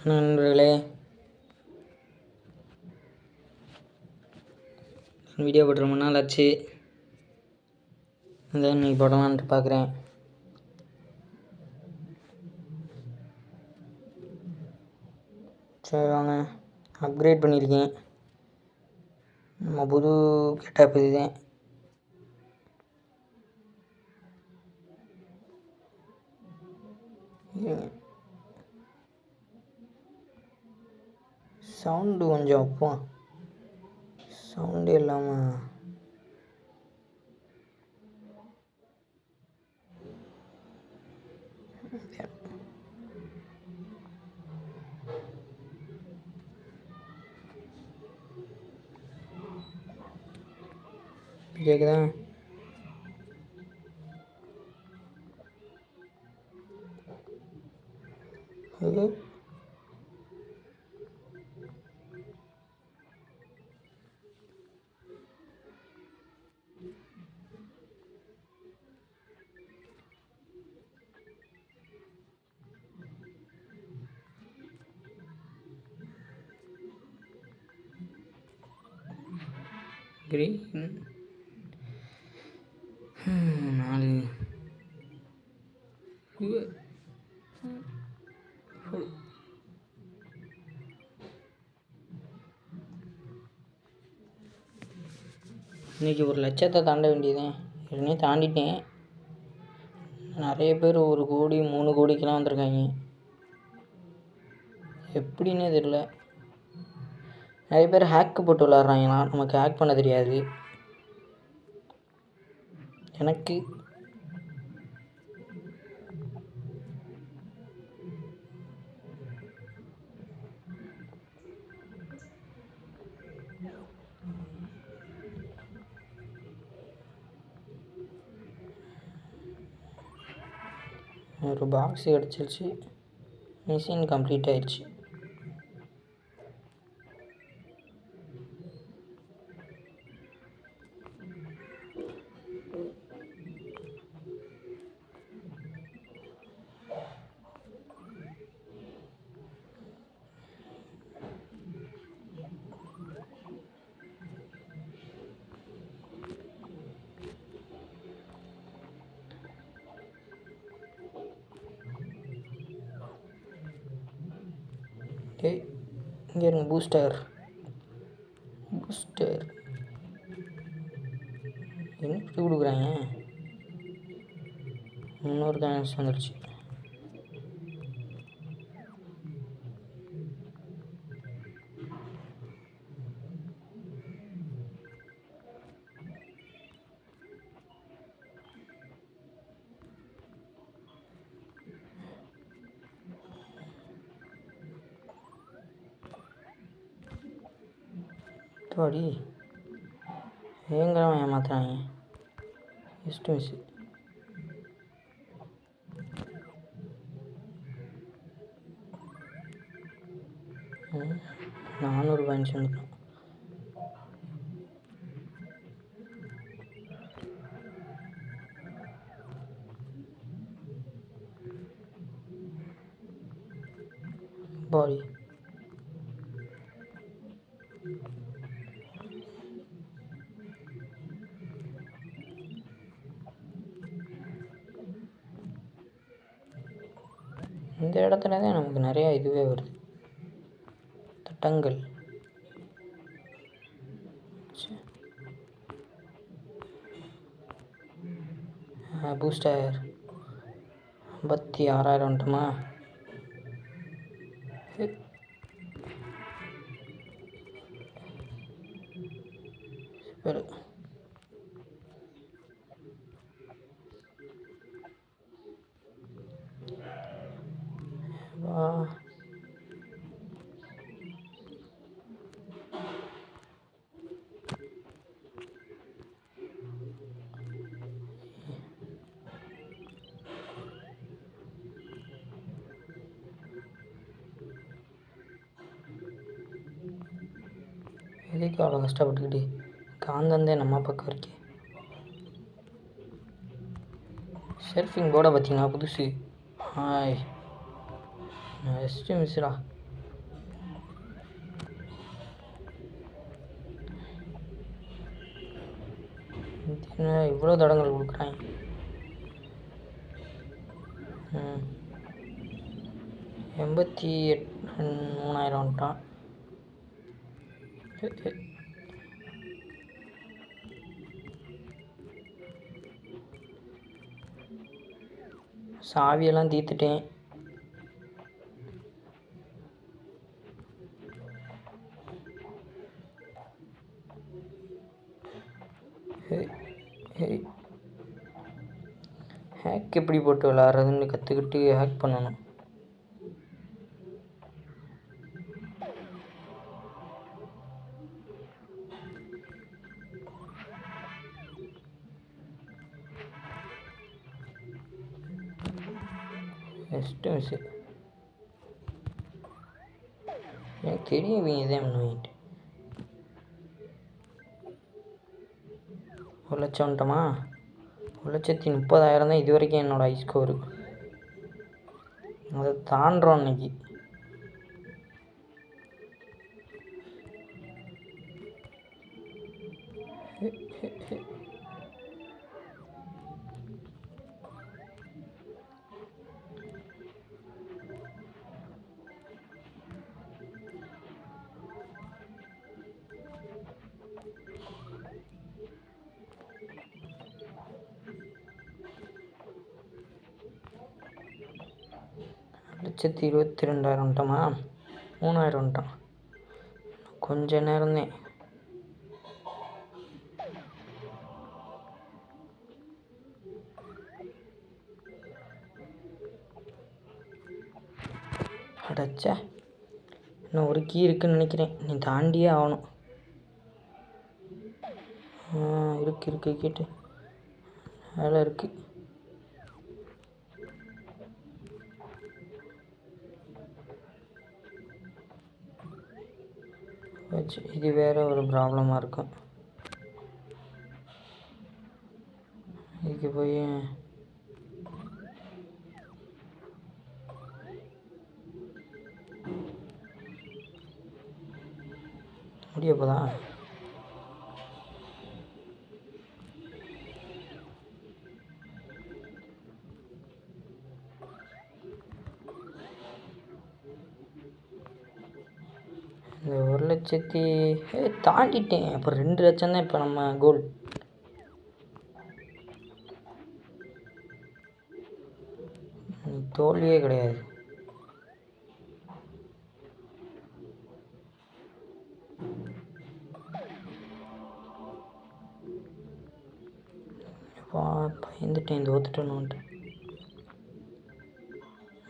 நண்பர்களே, வீடியோ போட்டு ரொம்ப நாள் ஆச்சு. அதான் இன்னைக்கு போடலான்ட்டு பார்க்குறேன். சரி வாங்க, அப்கிரேட் பண்ணியிருக்கேன். நம்ம புது கெட்டப் இதுதான். சவுண்டு கொஞ்சம் வைப்போம். சவுண்டு இல்லாமல் கேட்குதா? அது கிரீன் 4 இன்றைக்கி 1,00,000 தாண்ட வேண்டியதேன். ஏற்கனவே தாண்டிட்டேன். நிறைய பேர் 1 கோடி 3 கோடிக்கெலாம் வந்திருக்காங்க. எப்படின்னே தெரியல. நிறைய பேர் ஹேக்கு போட்டு விளாட்றாங்களாம். நமக்கு ஹேக் பண்ண தெரியாது. எனக்கு ஒரு பாக்ஸ் கிடச்சிருச்சு. மிஷின் கம்ப்ளீட் ஆயிடுச்சு. இங்கே இருங்க. பூஸ்டர் என்ன இப்படி கொடுக்குறாங்க? 300 காயின்ஸ் வந்துடுச்சு. தோடி பயங்கரமாக ஏமாத்துறாங்க. மிஸ் 400 காயின்ஸ் வந்துடும். பாடி இந்த இடத்துல தான் நமக்கு நிறையா இதுவே வருது. தட்டங்கள் பூஸ்டர் 56,000 வந்துட்டோமா? சூப்பர். வா எதுக்கு அவ்வளோ கஷ்டப்பட்டுக்கிட்டு? காந்தந்தே நம்ம பக்கம் இருக்கே. சர்ஃபிங் போர்டை பார்த்தீங்கன்னா புதுசு. ஹாய், ஜஸ்ட்டு மிஸ்டா. என்ன இவ்வளோ தடங்கள் கொடுக்குறாங்க. 83,000 வந்துட்டான். சாவியெல்லாம் தீர்த்துட்டேன். ஹேக் எப்படி போட்டு விளாட்றதுன்னு கற்றுக்கிட்டு ஹேக் பண்ணணும். ஃபஸ்ட்டு மிஸ்ஸு எனக்கு தெரியும் இவங்க இதே பண்ணுவீன்ட்டு. 1,00,000 வந்துட்டோமா? 1,30,000 தான் இது வரைக்கும் என்னோடய ஹை ஸ்கோரு. அதை தாண்டுறோம் இன்னைக்கு. லட்சத்தி 22,000 வந்துட்டோமா? 3,000 வந்துட்டோம். கொஞ்ச நேரம்தான். அடைச்சா இன்னும் ஒரு கீ இருக்குன்னு நினைக்கிறேன். நீ தாண்டியே ஆகணும். இருக்கு கேட்டு வேலை இருக்குது. இது வேறு ஒரு ப்ராப்ளமாக இருக்கும். இதுக்கு போய் முடியப்போதான். இந்த 1,00,000 தாண்டிட்டேன். அப்புறம் 2,00,000 தான் இப்போ நம்ம கோல். தோல்வியே கிடையாது. பயந்துட்டேன், தோத்துட்டேன்னு.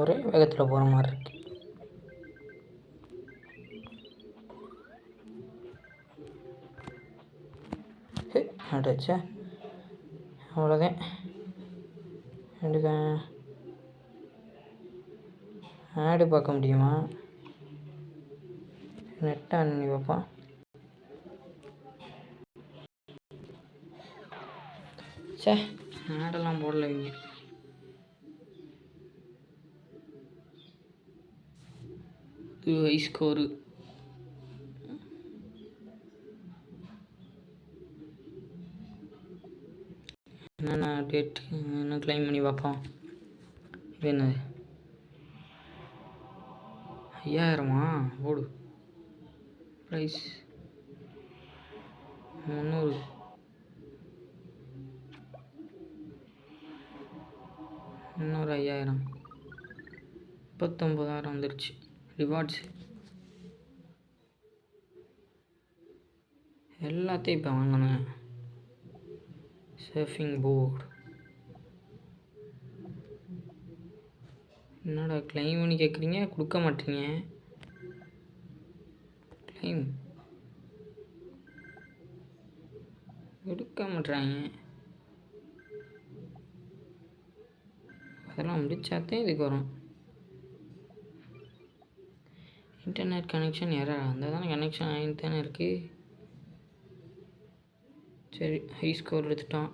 ஒரே வேகத்தில் போகிற மாதிரி இருக்கு. அடைச்சா அவ்வளோதான். எடுக்க ஆடு பார்க்க முடியுமா? நெட்டை அண்ணி பார்ப்பான். சே, ஆடெல்லாம் போடல இவங்க. High score. என்னென்ன டேட் என்ன கிளைம் பண்ணி பார்ப்போம். இது என்னது? 5,000மா? ஓடு. ப்ரைஸ் 300. இன்னொரு 5,000. 39,000 வந்துருச்சு. ரிவார்ட்ஸ் எல்லாத்தையும் இப்போ வாங்கினேன். சர்ஃபிங் போர்டு என்னடா கிளைம் பண்ணி கேட்குறீங்க, கொடுக்க மாட்டீங்க. கிளைம் எடுக்க மாட்டுறாங்க. அதெல்லாம் முடிச்சாதான் இதுக்கு வரும். Internet connection error. அந்த தானே கனெக்ஷன் ஆகிட்டு தானே இருக்குது. சரி, ஹை ஸ்கோர் எடுத்துட்டான்.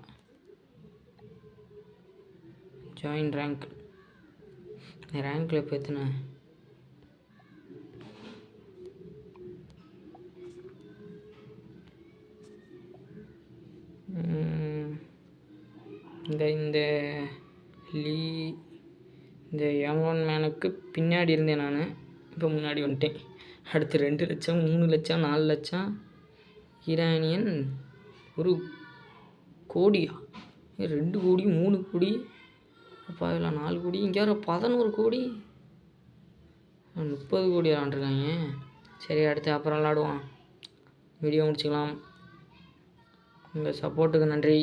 Join rank. ரேங்க்கில் இப்போ எத்தனை? இந்த லீ இந்த யங் மேனுக்கு பின்னாடி இருந்தேன் நான். இப்போ முன்னாடி வந்துட்டேன். அடுத்து 2 லட்சம் 3 லட்சம் 4 லட்சம் ஈரானியன் 1 கோடியா? 2 கோடி 3 கோடி அப்பா இல்லை 4 கோடி இங்கே வர 11 கோடி 30 கோடி விளாண்டுருக்காங்க. சரி அடுத்து அப்புறம் விளாடுவோம். வீடியோ முடிச்சுக்கலாம். உங்கள் சப்போர்ட்டுக்கு நன்றி.